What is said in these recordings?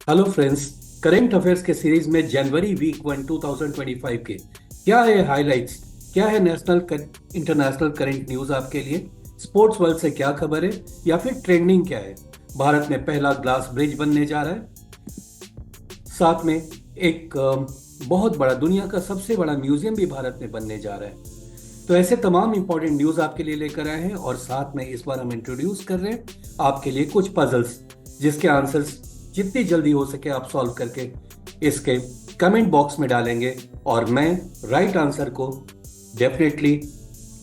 Hello friends. Current affairs के series में जनवरी week 1 2025 के क्या है हाइलाइट्स, क्या है नेशनल इंटरनेशनल करंट न्यूज आपके लिए, स्पोर्ट्स वर्ल्ड से क्या खबर है या फिर ट्रेंडिंग क्या है। भारत में पहला ग्लास ब्रिज बनने जा रहा है, साथ में एक बहुत बड़ा दुनिया का सबसे बड़ा म्यूजियम भी भारत में बनने जा रहा है। तो ऐसे तमाम इंपॉर्टेंट न्यूज आपके लिए लेकर आए हैं और साथ में इस बार हम इंट्रोड्यूस कर रहे हैं आपके लिए कुछ पजल्स, जिसके आंसर्स जितनी जल्दी हो सके आप सॉल्व करके इसके कमेंट बॉक्स में डालेंगे और मैं राइट आंसर को डेफिनेटली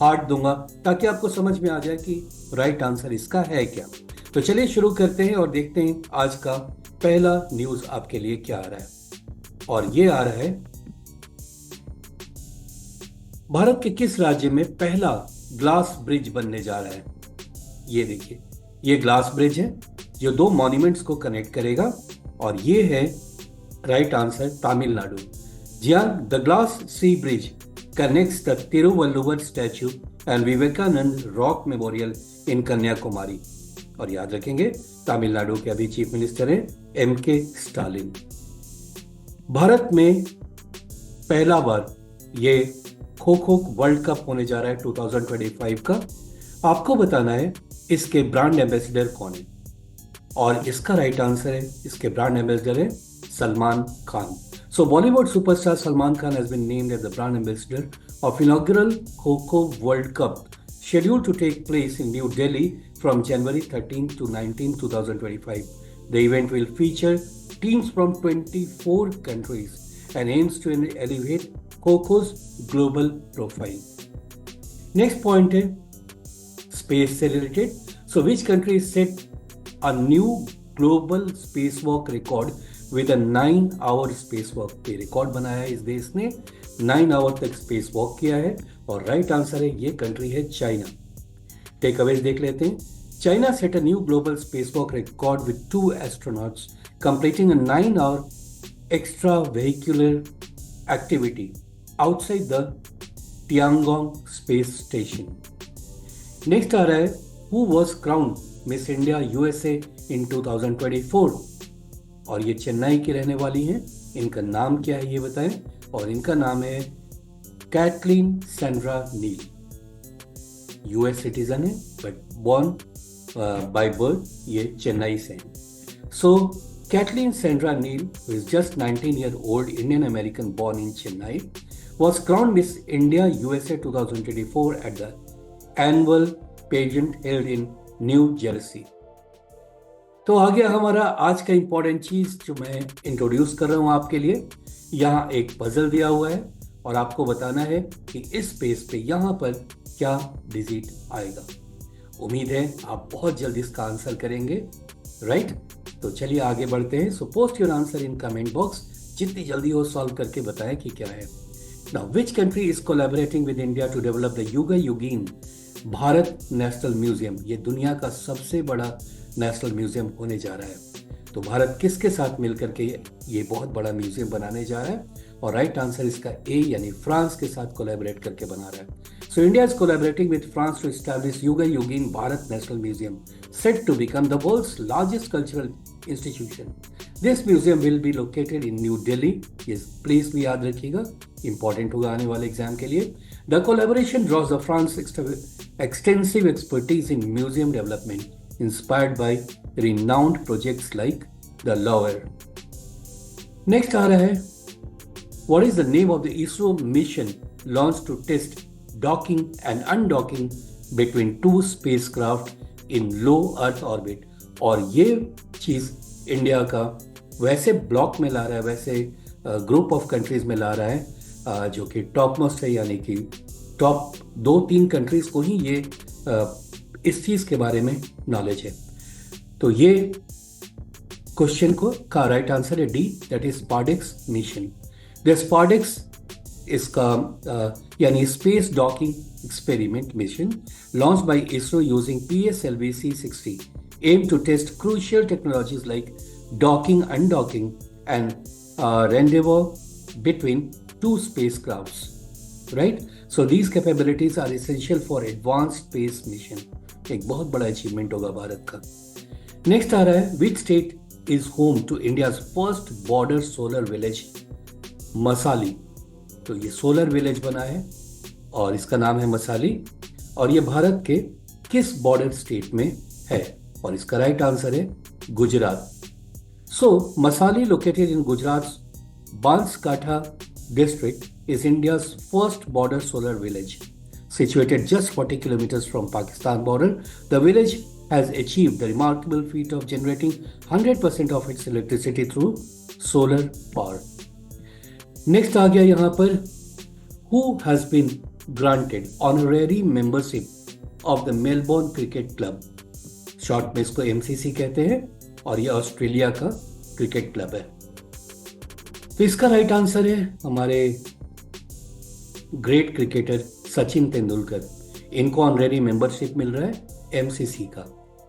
हार्ट दूंगा ताकि आपको समझ में आ जाए कि राइट आंसर इसका है क्या। तो चलिए शुरू करते हैं और देखते हैं आज का पहला न्यूज आपके लिए क्या आ रहा है। और ये आ रहा है, भारत के किस राज्य में पहला ग्लास ब्रिज बनने जा रहा है। ये देखिए, ये ग्लास ब्रिज है जो दो मॉन्यूमेंट्स को कनेक्ट करेगा और ये है राइट आंसर तमिलनाडु। जी हाँ, the glass sea bridge connects the Thiruvalluvar statue and Vivekananda rock memorial in Kanyakumari. और याद रखेंगे, तमिलनाडु के अभी चीफ मिनिस्टर हैं M.K. स्टालिन। भारत में पहला बार ये खो खो वर्ल्ड कप होने जा रहा है 2025 का। आपको बताना है इसके ब्रांड एम्बेसडर कौन है और इसका राइट आंसर है, इसके ब्रांड एम्बेसडर है Salman Khan. So Bollywood superstar Salman Khan has been named as the brand ambassador of inaugural Kho World Cup, scheduled to take place in New Delhi from January 13 to 19, 2025. The event will feature teams from 24 countries and aims to elevate Kho's global profile. Next point है space से related. So which country set a new global spacewalk record with a 9-hour spacewalk? पे record बनाया है इस देश ने, 9 our तक space walk किया है और राइट आंसर है ये कंट्री है चाइना। टेक अवेज देख लेते हैं। China set a new global space walk record with 2 astronauts completing a 9-hour extra vehicular activity outside the Tiangong space station. Next आ रहा है, who was crowned Miss India USA इन 2024? और ये चेन्नई की रहने वाली हैं। इनका नाम क्या है ये बताएं। और इनका नाम है Caitlin Sandra Neal. US citizen है बट बॉर्न बाय बर्थ ये चेन्नई से हैं। So Caitlin Sandra Neal, who is just 19-year-old Indian American born in Chennai, was crowned Miss India USA 2024 at the annual pageant held in New Jersey. तो आ गया हमारा आज का important चीज जो मैं इंट्रोड्यूस कर रहा हूं आपके लिए। यहाँ एक पजल दिया हुआ है और आपको बताना है कि इस पेज पे यहाँ पर क्या डिजिट आएगा। उम्मीद है आप बहुत जल्दी इसका आंसर करेंगे, राइट? तो चलिए आगे बढ़ते हैं। So post your answer in comment box, जितनी जल्दी हो सॉल्व करके बताएं कि क्या है। Now which country is collaborating with India to develop the Yuga Yugeen Bharat national museum? ये दुनिया का सबसे बड़ा नेशनल म्यूजियम होने जा रहा है। तो भारत किसके साथ मिलकर के ये बहुत बड़ा म्यूजियम बनाने जा रहा है? और राइट आंसर इसका ए यानी फ्रांस के साथ कोलैबोरेट करके बना रहा है। So India is collaborating with France to establish Yuga Yugeen Bharat national museum, set to become the world's largest cultural institution. This museum will be located in New Delhi. ये प्लेस भी याद रखिएगा, इंपॉर्टेंट होगा आने वाले एग्जाम के लिए। The collaboration drawers the France extensive expertise in museum development, inspired by renowned projects like the Louvre. Next आ रहा है, what is the name of the ISRO mission launched to test docking and undocking between 2 spacecraft in low Earth orbit? और ये चीज India का वैसे block में ला रहा है, वैसे ग्रुप ऑफ कंट्रीज में ला रहा है जो कि टॉप मोस्ट है, यानी कि टॉप 2-3 कंट्रीज को ही ये इस चीज के बारे में नॉलेज है। तो ये क्वेश्चन का राइट आंसर है D, that is SpaDeX mission. The SpaDeX इसका यानी space docking experiment mission launch by ISRO using PSLV C60 aim to test crucial technologies like docking, undocking and rendezvous between 2 spacecrafts, right? So these capabilities are essential for advanced space mission. एक बहुत बड़ा achievement होगा भारत का। Next आ रहा है, which state is home to India's first border solar village, मसाली। तो ये सोलर विलेज बना है और इसका नाम है मसाली, और ये भारत के किस बॉर्डर स्टेट में है? और इसका राइट आंसर है Gujarat. So Masali located in Gujarat Banskata district is India's first border solar village. Situated just 40 kilometers from Pakistan border, the village has achieved the remarkable feat of generating 100% of its electricity through solar power. Next आ गया यहाँ पर, who has been granted honorary membership of the Melbourne Cricket Club. Short में इसको MCC कहते हैं और ये Australia का क्रिकेट क्लब है। तो इसका राइट आंसर है हमारे ग्रेट क्रिकेटर सचिन तेंदुलकर। इनको ऑनरेरी मेंबरशिप मिल रहा है MCC का,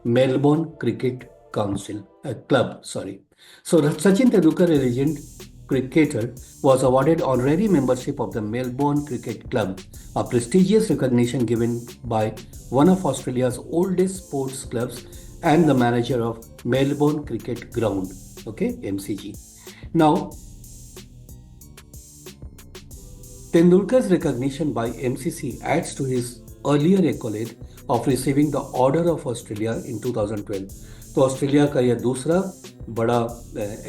Melbourne cricket council club, sorry. So Sachin Tendulkar, a legend cricketer, was awarded honorary membership of the Melbourne Cricket Club, a prestigious recognition given by one of Australia's oldest sports clubs and the manager of Melbourne Cricket Ground, okay, MCG. Now, Tendulkar's recognition by MCC adds to his earlier accolade of receiving the Order of Australia in 2012. तो Australia का यह दूसरा बड़ा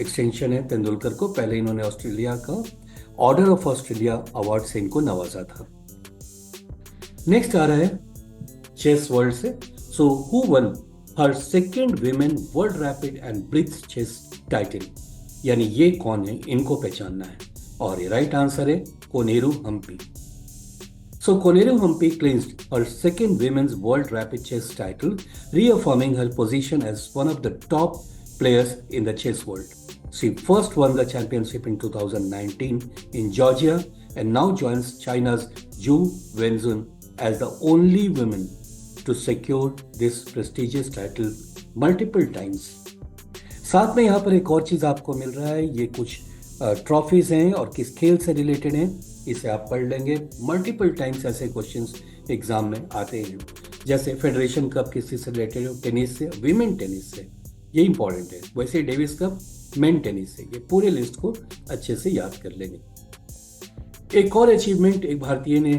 extension है तेंदुलकर को। पहले इन्होंने Australia का ऑर्डर ऑफ ऑस्ट्रेलिया अवार्ड से इनको नवाजा था। नेक्स्ट आ रहा है चेस वर्ल्ड से। So who won her second women world rapid and blitz chess title, यानी ये कौन है, इनको पहचानना है। और ये राइट आंसर है Koneru Hampi. So Koneru Humphrey clinched her second women's world rapid chess title, reaffirming her position as one of the top players in the chess world. She first won the championship in 2019 in Georgia and now joins China's Zhu Wenzhun as the only woman to secure this prestigious title multiple times. साथ में यहाँ पर एक और चीज़ आपको मिल रहा है, ये कुछ ट्रॉफीज हैं और किस खेल से रिलेटेड हैं इसे आप पढ़ लेंगे। मल्टीपल टाइम्स ऐसे क्वेश्चंस एग्जाम में आते हैं, जैसे फेडरेशन कप किससे रिलेटेड है, टेनिस से, विमेन टेनिस से, ये इंपॉर्टेंट है। वैसे डेविस कप मेन टेनिस से। ये पूरे लिस्ट को अच्छे से याद कर लेंगे। एक और अचीवमेंट एक भारतीय ने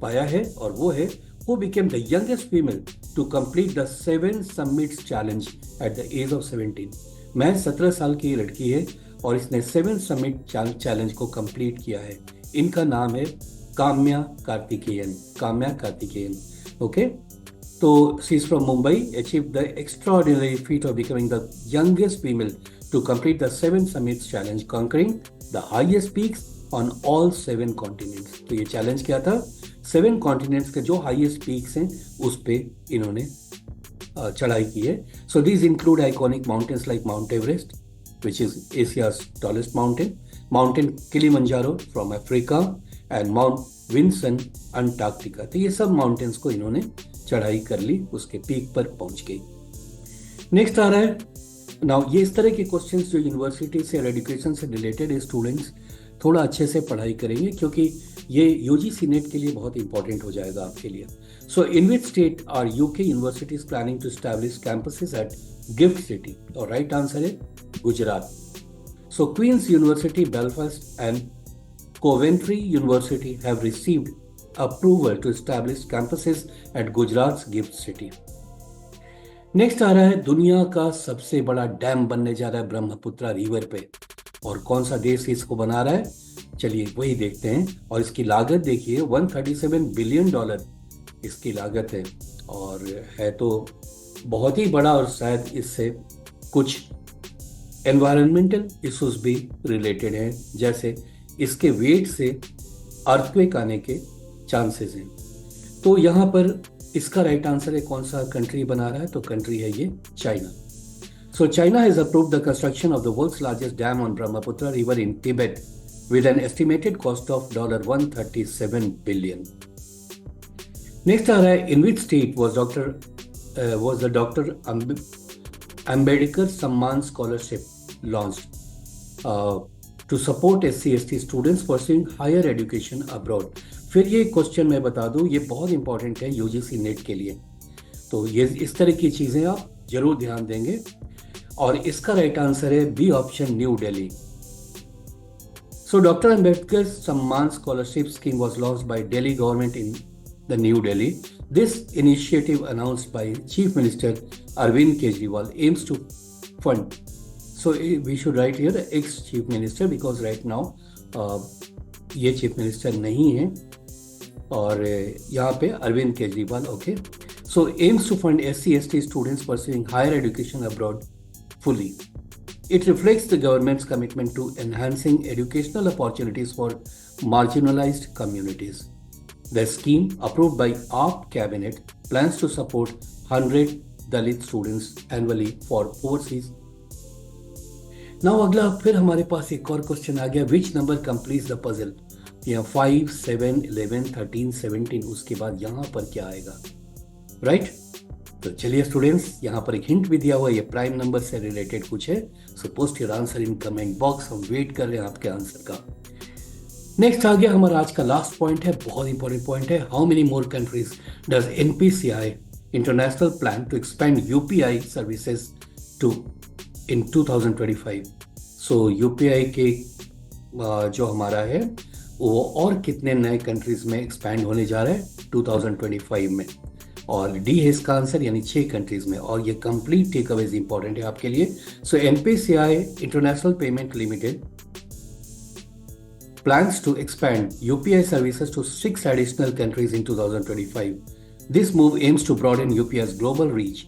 पाया है और वो है who became the youngest female to complete the 7 summits challenge at the age of 17। मैं 17 साल की लड़की है और इसने 7 समिट चैलेंज को कंप्लीट किया है। इनका नाम है काम्या कार्तिकेयन। काम्या कार्तिकेयन, ओके। तो she is from Mumbai, achieve the extraordinary feat of becoming the youngest female to complete the 7 summits challenge, conquering the highest peaks on all 7 continents. तो ये चैलेंज क्या था? 7 कॉन्टिनेंट्स के जो हाईएस्ट पीक्स हैं उस पे इन्होंने चढ़ाई की है। So these include iconic mountains like mount Everest, which is Asia's tallest mountain, Mount Kilimanjaro from Africa and Mount Vinson Antarctica। तो ये सब माउंटेन्स को इन्होंने चढ़ाई कर ली, उसके पीक पर पहुंच गई। नेक्स्ट आ रहा है नाउ, ये इस तरह के क्वेश्चंस जो यूनिवर्सिटी से और एजुकेशन से रिलेटेड है, स्टूडेंट्स थोड़ा अच्छे से पढ़ाई करेंगे क्योंकि ये यूजीसी नेट के लिए बहुत इंपॉर्टेंट हो जाएगा आपके लिए। So in which state are UK universities planning to establish campuses at GIFT City? और राइट आंसर है Gujarat. So Queen's University Belfast and Coventry University have received approval to establish campuses at Gujarat's gift city। Next आ रहा है दुनिया का सबसे बड़ा dam बनने जा रहा है ब्रह्मपुत्रा रिवर पे, और कौन सा देश इसको बना रहा है? चलिए वही देखते हैं। और इसकी लागत देखिए, $137 बिलियन इसकी लागत है और है तो बहुत ही बड़ा, और शायद इससे कुछ एनवायरमेंटल इश्यूज भी रिलेटेड हैं, जैसे इसके वेट से अर्थक्वेक आने के चांसेस हैं। तो यहाँ पर इसका राइट आंसर है कौन सा कंट्री बना रहा है? तो कंट्री है ये China. So China has approved the construction of the world's largest dam on Brahmaputra river in Tibet with an estimated cost of $137 billion. Next आ रहा है in which state was the Dr. Ambedkar Samman Scholarship launched to support SC/ST students pursuing higher education abroad। फिर ये question मैं बता दूं, ये बहुत इंपॉर्टेंट है यूजीसी नेट के लिए, तो ये इस तरह की चीज़ें आप जरूर ध्यान देंगे। और इसका राइट आंसर है B option, New Delhi. So Dr. Ambedkar's Samman Scholarship Scheme was launched by Delhi government in the New Delhi. This initiative announced by Chief Minister Arvind Kejriwal aims to fund. So we should write here ex-Chief Minister because right now ये Chief Minister नहीं है और यहाँ पे Arvind Kejriwal. Okay, so aims to fund SC/ST students pursuing higher education abroad fully. It reflects the government's commitment to enhancing educational opportunities for marginalized communities. The scheme, approved by AAP cabinet, plans to support 100 Dalit students annually for overseas. Now अगला फिर हमारे पास एक और question आ गया, which number completes the puzzle? यहाँ 5, 7, 11, 13, 17, उसके बाद यहाँ पर क्या आएगा, राइट? तो चलिए स्टूडेंट्स, यहाँ पर एक हिंट भी दिया हुआ है, ये प्राइम नंबर से रिलेटेड कुछ है। सो post your answer in comment box, हम वेट कर रहे हैं आपके आंसर का। नेक्स्ट आ गया हमारा आज का लास्ट पॉइंट है, बहुत इंपॉर्टेंट पॉइंट है। How many more countries does NPCI international plan to expand UPI services to in 2025? So UPI के जो हमारा है वो और कितने नए कंट्रीज में एक्सपैंड होने जा रहा है 2025 में? और डी है इसका आंसर, यानी 6 कंट्रीज में। और ये कंप्लीट टेक अवेज इंपॉर्टेंट है आपके लिए। So NPCI international payment limited plans to expand UPI services to 6 additional countries in 2025. This move aims to broaden UPI's global reach,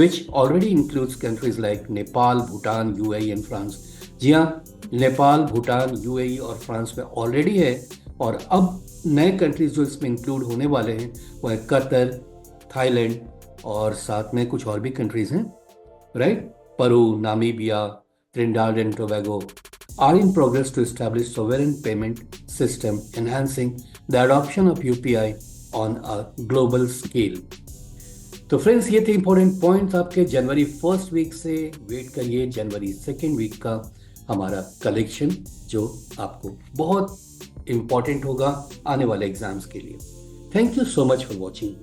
which already includes countries like Nepal, Bhutan, UAE and France. जी हाँ, Nepal, Bhutan, UAE और France में already है, और अब नए countries जो इसमें include होने वाले हैं वो है कतर, थाईलैंड और साथ में कुछ और भी कंट्रीज हैं, right? Peru, Namibia, Trinidad and Tobago are in progress to establish sovereign payment system, enhancing the adoption of UPI on a global scale. तो फ्रेंड्स, ये थे इंपॉर्टेंट पॉइंट्स आपके जनवरी 1st वीक से। वेट करिए जनवरी 2nd वीक का हमारा collection, जो आपको बहुत इंपॉर्टेंट होगा आने वाले एग्जाम्स के लिए। Thank you so much for watching.